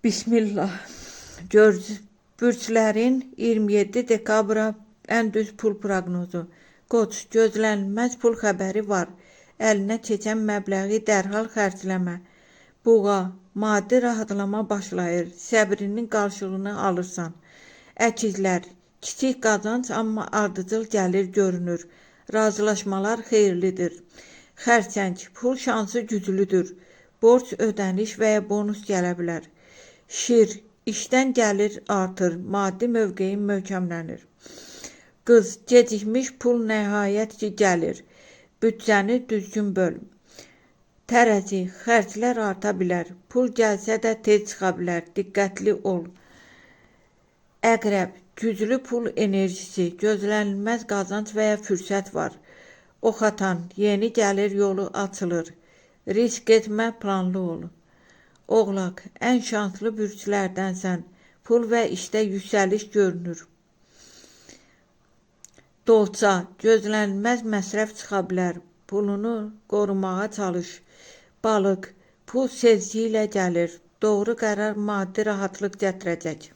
Bismillah. Bürclərin 27 dekabra ən düz pul proqnozu. Qoç, gözlənilməz pul xəbəri var. Əlinə keçən məbləği dərhal xərcləmə. Buğa, maddi rahatlama başlayır. Səbrinin qarşılığını alırsan. Əkizlər, kiçik qazanc, amma ardıcıl gəlir görünür. Razılaşmalar xeyirlidir. Xərçəng, pul şansı güclüdür. Borc, ödəniş və ya bonus gələ bilər. Şir, işdən gəlir artır, maddi mövqeyin möhkəmlənir. Qız, gecikmiş pul nəhayət ki gəlir. Büdcəni düzgün böl. Tərəzi, xərclər arta bilər. Pul gəlsə də tez çıxa bilər. Diqqətli ol. Əqrəb, güclü pul enerjisi, gözlənilməz qazanc və ya fürsət var. Ox atan, yeni gəlir yolu açılır. Risk etmə, planlı ol. Oğlaq, ən şanslı bürclərdənsən. Pul və işdə yüksəliş görünür. Dolça, gözlənilməz məsrəf çıxa bilər. Pulunu qorumağa çalış. Balıq, pul sezgi ilə gəlir. Doğru qərar maddi rahatlıq gətirəcək.